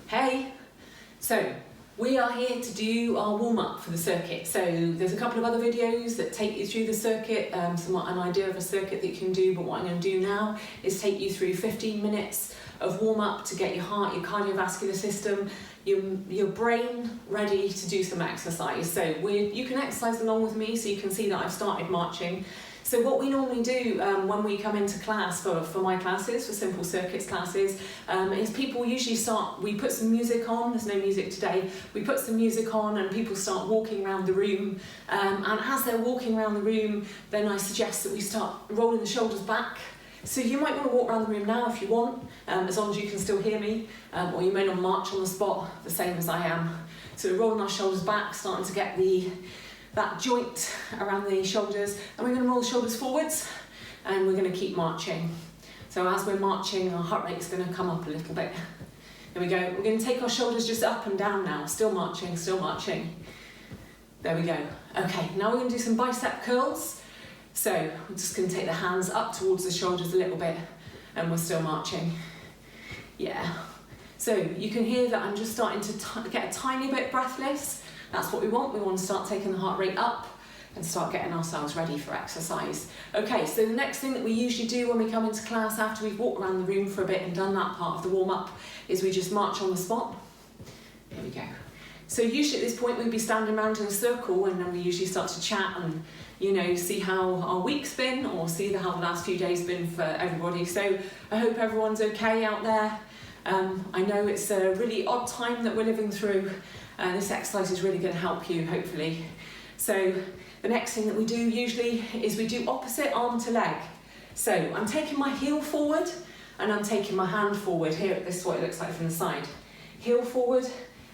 Hey! So, we are here to do our warm-up for the circuit. So there's a couple of other videos that take you through the circuit, somewhat an idea of a circuit that you can do, but what I'm going to do now is take you through 15 minutes of warm-up to get your heart, your cardiovascular system, your brain ready to do some exercise. So you can exercise along with me, so you can see that I've started marching. So what we normally do when we come into class for my classes, for simple circuits classes, is people usually we put some music on. There's no music today. We put some music on and people start walking around the room. And as they're walking around the room, then I suggest that we start rolling the shoulders back. So you might want to walk around the room now if you want, as long as you can still hear me, or you may not march on the spot, the same as I am. So we're rolling our shoulders back, starting to get that joint around the shoulders, and we're going to roll the shoulders forwards, and we're going to keep marching. So as we're marching, our heart rate is going to come up a little bit. There we go. We're going to take our shoulders just up and down now. Still marching, still marching. There we go. Okay, now we're going to do some bicep curls. So we're just going to take the hands up towards the shoulders a little bit, and we're still marching. Yeah. So you can hear that I'm just starting to get a tiny bit breathless. That's what we want. We want to start taking the heart rate up and start getting ourselves ready for exercise. Okay, so the next thing that we usually do when we come into class after we've walked around the room for a bit and done that part of the warm-up is we just march on the spot. Here we go. So usually at this point we'd be standing around in a circle, and then we usually start to chat and, you know, see how our week's been, or see how the last few days been for everybody. So I hope everyone's okay out there. I know it's a really odd time that we're living through. This exercise is really going to help you, hopefully. So the next thing that we do usually is we do opposite arm to leg. So I'm taking my heel forward and I'm taking my hand forward. Here, this is what it looks like from the side. Heel forward,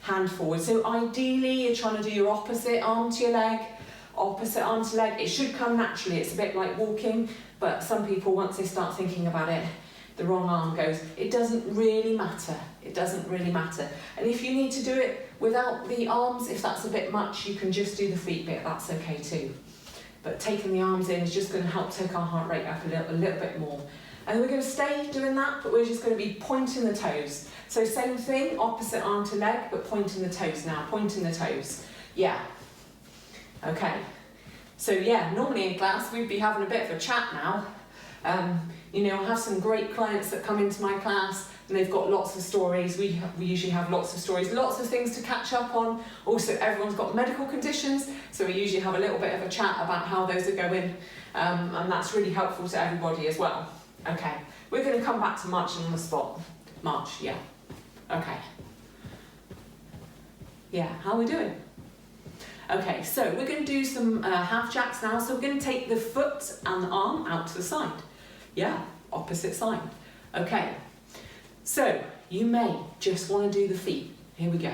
hand forward. So ideally you're trying to do your opposite arm to your leg, opposite arm to leg. It should come naturally. It's a bit like walking, but some people, once they start thinking about it, the wrong arm goes. It doesn't really matter. It doesn't really matter. And if you need to do it without the arms, if that's a bit much, you can just do the feet bit. That's okay too. But taking the arms in is just going to help take our heart rate up a little bit more. And we're going to stay doing that, but we're just going to be pointing the toes. So same thing, opposite arm to leg, but pointing the toes now. Pointing the toes. Yeah. Okay. So yeah, normally in class we'd be having a bit of a chat now. You know, I have some great clients that come into my class and they've got lots of stories. We usually have lots of stories, lots of things to catch up on. Also, everyone's got medical conditions, so we usually have a little bit of a chat about how those are going, and that's really helpful to everybody as well. Okay, we're going to come back to marching on the spot. March, yeah. Okay. Yeah, how are we doing? Okay, so we're going to do some half jacks now. So we're going to take the foot and the arm out to the side. Yeah, opposite side. Okay, so you may just want to do the feet. Here we go.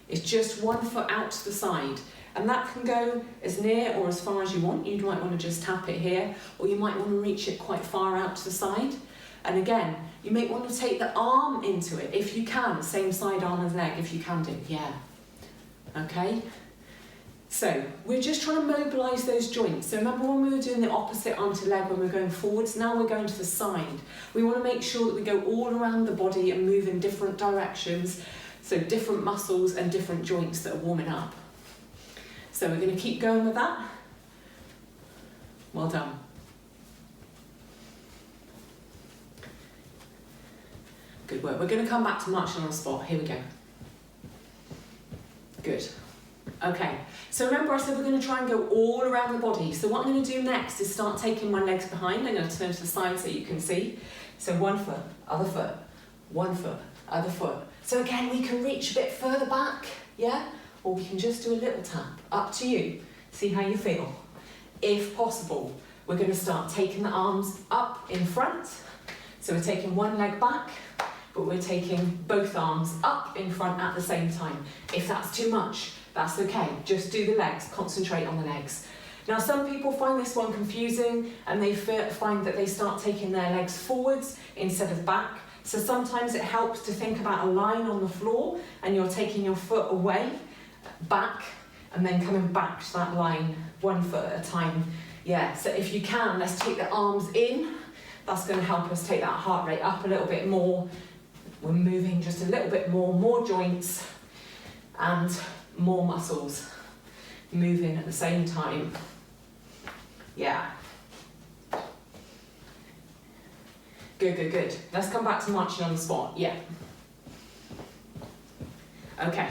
It's just one foot out to the side, and that can go as near or as far as you want. You might want to just tap it here, or you might want to reach it quite far out to the side. And again, you may want to take the arm into it if you can. Same side arm as leg if you can do. Yeah. Okay. So we're just trying to mobilise those joints. So remember when we were doing the opposite arm to leg when we were going forwards, now we're going to the side. We want to make sure that we go all around the body and move in different directions, so different muscles and different joints that are warming up. So we're going to keep going with that. Well done. Good work. We're going to come back to marching on the spot. Here we go. Good. Okay, so remember I said we're going to try and go all around the body. So what I'm going to do next is start taking my legs behind. I'm going to turn to the side so you can see. So one foot, other foot, one foot, other foot. So again, we can reach a bit further back, yeah? Or we can just do a little tap, up to you. See how you feel. If possible, we're going to start taking the arms up in front. So we're taking one leg back, but we're taking both arms up in front at the same time. If that's too much, that's okay, just do the legs, concentrate on the legs. Now some people find this one confusing and they find that they start taking their legs forwards instead of back. So sometimes it helps to think about a line on the floor and you're taking your foot away, back, and then coming back to that line, one foot at a time. Yeah, so if you can, let's take the arms in. That's going to help us take that heart rate up a little bit more. we're moving just a little bit more joints and more muscles moving at the same time. Yeah. Good, good, good. Let's come back to marching on the spot. Yeah. Okay.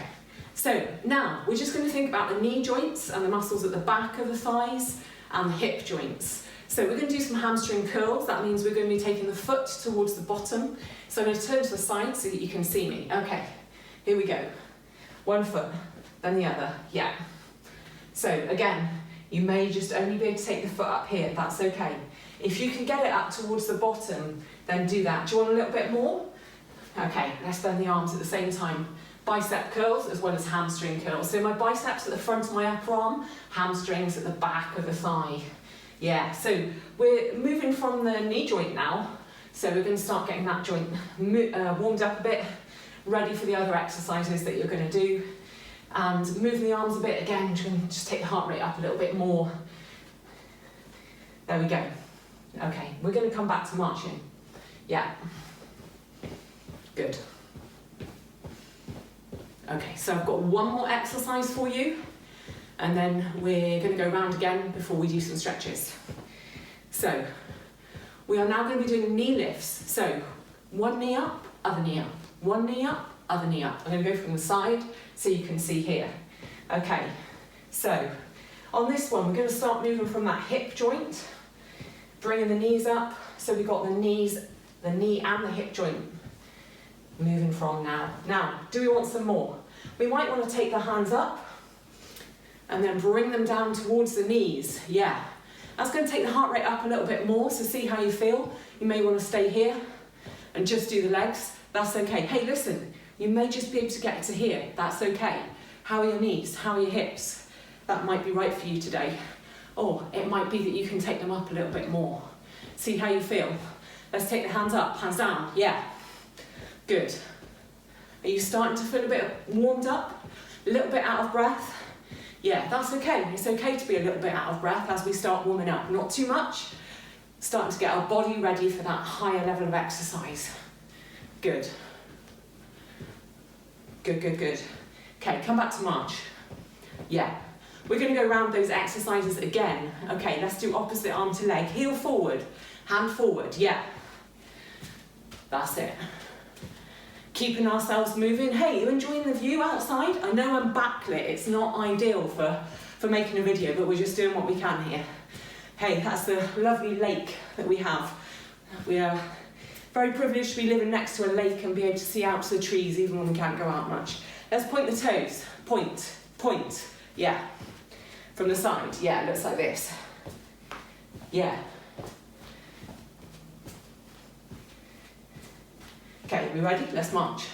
So now we're just going to think about the knee joints and the muscles at the back of the thighs and the hip joints. So we're going to do some hamstring curls. That means we're going to be taking the foot towards the bottom. So I'm going to turn to the side so that you can see me. Okay, here we go. One foot, then the other. Yeah. So again, you may just only be able to take the foot up here. That's okay. If you can get it up towards the bottom, then do that. Do you want a little bit more? Okay, let's bend the arms at the same time. Bicep curls as well as hamstring curls. So my biceps at the front of my upper arm, hamstrings at the back of the thigh. Yeah, so we're moving from the knee joint now. So we're going to start getting that joint warmed up a bit, ready for the other exercises that you're going to do. And moving the arms a bit again, just take the heart rate up a little bit more. There we go. Okay, we're going to come back to marching. Yeah. Good. Okay, so I've got one more exercise for you, and then we're going to go round again before we do some stretches. So, we are now going to be doing knee lifts. So, one knee up, other knee up. One knee up, other knee up. I'm going to go from the side so you can see here. Okay, so on this one, we're going to start moving from that hip joint, bringing the knees up. So we've got the knee and the hip joint moving from now. Now, do we want some more? We might want to take the hands up and then bring them down towards the knees. Yeah, that's going to take the heart rate up a little bit more, so see how you feel. You may want to stay here and just do the legs. That's okay. Hey, listen, you may just be able to get to here. That's okay. How are your knees? How are your hips? That might be right for you today. Or it might be that you can take them up a little bit more. See how you feel. Let's take the hands up, hands down. Yeah. Good. Are you starting to feel a bit warmed up? A little bit out of breath? Yeah, that's okay. It's okay to be a little bit out of breath as we start warming up. Not too much. Starting to get our body ready for that higher level of exercise. Good. Good, good, good. Okay, come back to march. Yeah. We're going to go around those exercises again. Okay, let's do opposite arm to leg. Heel forward, hand forward. Yeah. That's it. Keeping ourselves moving. Hey, you enjoying the view outside? I know I'm backlit. It's not ideal for making a video, but we're just doing what we can here. Hey, that's the lovely lake that we have. We are very privileged to be living next to a lake and be able to see out to the trees even when we can't go out much. Let's point the toes. Point, point. Yeah. From the side. Yeah, it looks like this. Yeah. Okay, we ready? Let's march.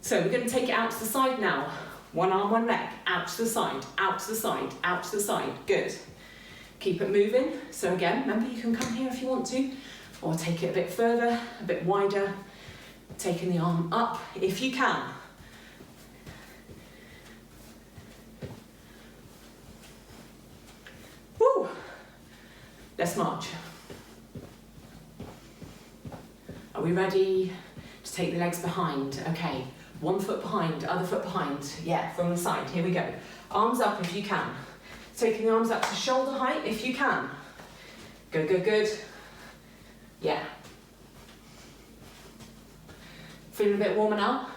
So we're going to take it out to the side now. One arm, one leg. Out to the side, out to the side, out to the side. Good. Keep it moving. So again, remember you can come here if you want to, or take it a bit further, a bit wider. Taking the arm up if you can. Woo! Let's march. Are we ready to take the legs behind? Okay, one foot behind, other foot behind. Yeah, from the side, here we go. Arms up if you can. Taking the arms up to shoulder height if you can. Good, good, good. Yeah. Feeling a bit warmer now?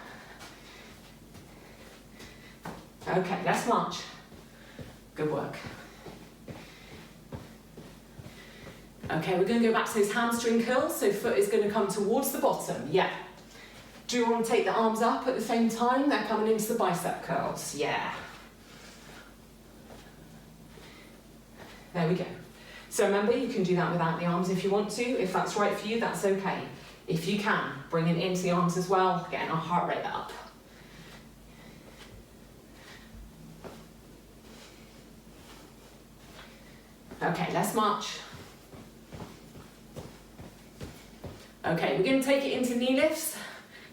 Okay, let's march. Good work. Okay, we're going to go back to those hamstring curls, so foot is going to come towards the bottom, yeah. Do you want to take the arms up at the same time? They're coming into the bicep curls, yeah. There we go. So remember, you can do that without the arms if you want to. If that's right for you, that's okay. If you can, bring it into the arms as well, getting our heart rate up. Okay, let's march. Okay, we're going to take it into knee lifts.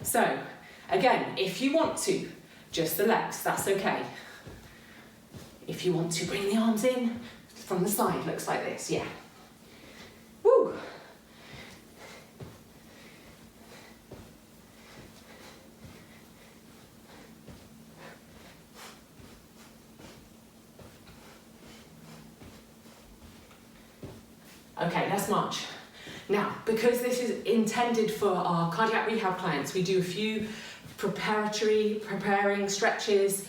So, again, if you want to, just the legs, that's okay. If you want to, bring the arms in from the side, looks like this, yeah. Woo! Okay, let's march. Now, because this is intended for our cardiac rehab clients, we do a few preparing stretches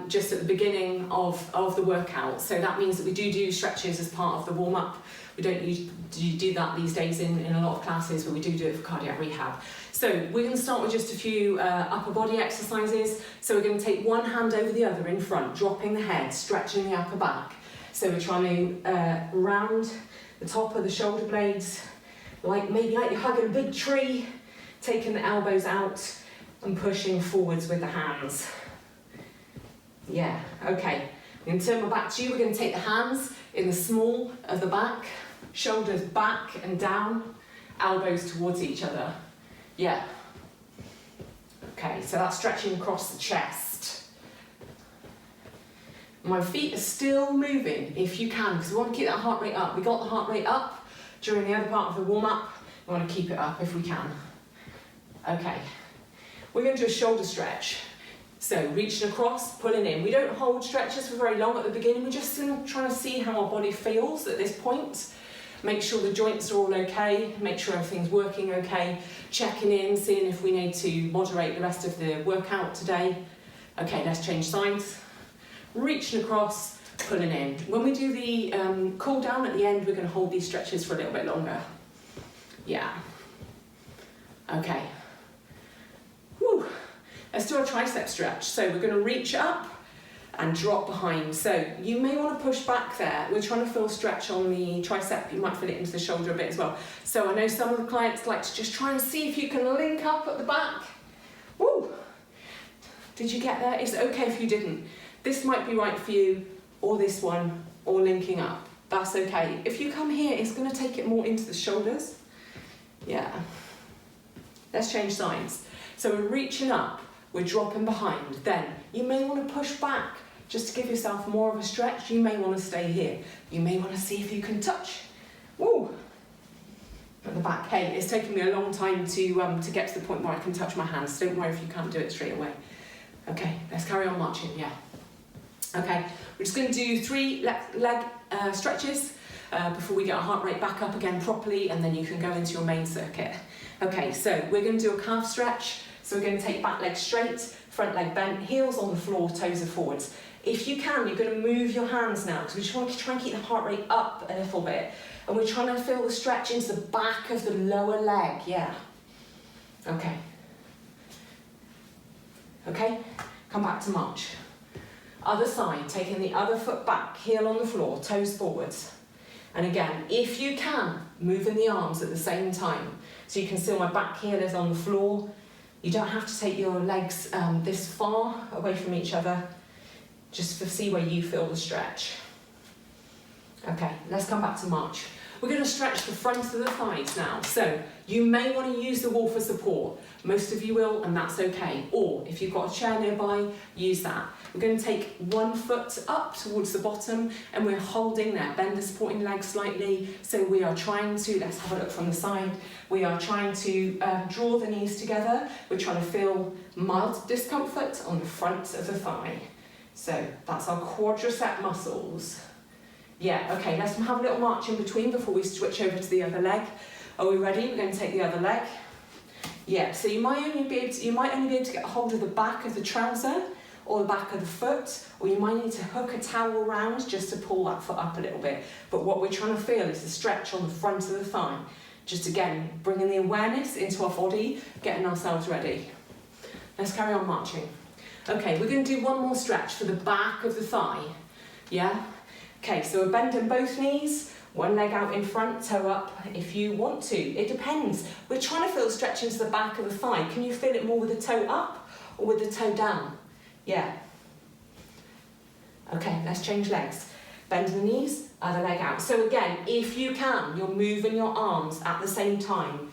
just at the beginning of the workout. So that means that we do stretches as part of the warm-up. We don't do that these days in a lot of classes, but we do it for cardiac rehab. So we're going to start with just a few upper body exercises. So we're going to take one hand over the other in front, dropping the head, stretching the upper back. So we're trying to round the top of the shoulder blades, maybe like you're hugging a big tree, taking the elbows out and pushing forwards with the hands. Yeah, okay. I'm going to turn my back to you. We're going to take the hands in the small of the back, shoulders back and down, elbows towards each other. Yeah. Okay, so that's stretching across the chest. My feet are still moving if you can, because we want to keep that heart rate up. We got the heart rate up during the other part of the warm-up. We want to keep it up if we can. Okay. We're going to do a shoulder stretch. So reaching across, pulling in. We don't hold stretches for very long at the beginning. We're just trying to see how our body feels at this point. Make sure the joints are all okay. Make sure everything's working okay. Checking in, seeing if we need to moderate the rest of the workout today. Okay, let's change sides. Reaching across, pulling in. When we do the cool down at the end, we're going to hold these stretches for a little bit longer. Yeah. Okay. Whew. Let's do a tricep stretch. So we're going to reach up and drop behind. So you may want to push back there. We're trying to feel stretch on the tricep. You might feel it into the shoulder a bit as well. So I know some of the clients like to just try and see if you can link up at the back. Woo! Did you get there? It's okay if you didn't. This might be right for you, or this one, or linking up. That's okay. If you come here, it's going to take it more into the shoulders. Yeah. Let's change sides. So we're reaching up. We're dropping behind. Then you may want to push back just to give yourself more of a stretch. You may want to stay here. You may want to see if you can touch. Woo! At the back. Hey, it's taken me a long time to get to the point where I can touch my hands. Don't worry if you can't do it straight away. Okay, let's carry on marching. Yeah. Okay, we're just going to do 3 leg stretches before we get our heart rate back up again properly, and then you can go into your main circuit. Okay, so we're going to do a calf stretch. So we're going to take back leg straight, front leg bent, heels on the floor, toes are forwards. If you can, you're going to move your hands now, because we just want to try and keep the heart rate up a little bit. And we're trying to feel the stretch into the back of the lower leg, yeah. Okay. Okay, come back to march. Other side, taking the other foot back, heel on the floor, toes forwards. And again, if you can, moving the arms at the same time. So you can see my back heel is on the floor. You don't have to take your legs this far away from each other, just to see where you feel the stretch. Okay, let's come back to march. We're going to stretch the front of the thighs now. So you may want to use the wall for support. Most of you will, and that's okay. Or if you've got a chair nearby, use that. We're going to take one foot up towards the bottom, and we're holding there. Bend the supporting leg slightly. So we are trying to, let's have a look from the side. We are trying to draw the knees together. We're trying to feel mild discomfort on the front of the thigh. So that's our quadricep muscles. Yeah, okay, let's have a little march in between before we switch over to the other leg. Are we ready? We're going to take the other leg. Yeah, so you might only be able to get a hold of the back of the trouser or the back of the foot, or you might need to hook a towel round just to pull that foot up a little bit. But what we're trying to feel is the stretch on the front of the thigh. Just again, bringing the awareness into our body, getting ourselves ready. Let's carry on marching. Okay, we're going to do one more stretch for the back of the thigh. Yeah? Okay, so we're bending both knees, one leg out in front, toe up if you want to. It depends. We're trying to feel the stretch into the back of the thigh. Can you feel it more with the toe up or with the toe down? Yeah. Okay, let's change legs. Bend the knees, other leg out. So again, if you can, you're moving your arms at the same time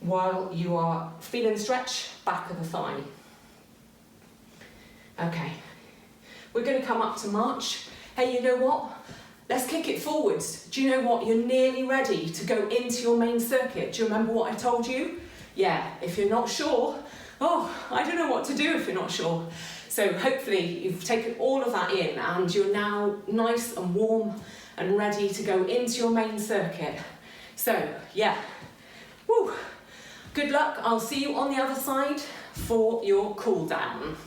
while you are feeling the stretch, back of the thigh. Okay, we're going to come up to march. Hey, you know what? Let's kick it forwards. Do you know what? You're nearly ready to go into your main circuit. Do you remember what I told you? Yeah, if you're not sure, oh, I don't know what to do if you're not sure. So hopefully you've taken all of that in and you're now nice and warm and ready to go into your main circuit. So yeah, woo. Good luck. I'll see you on the other side for your cool down.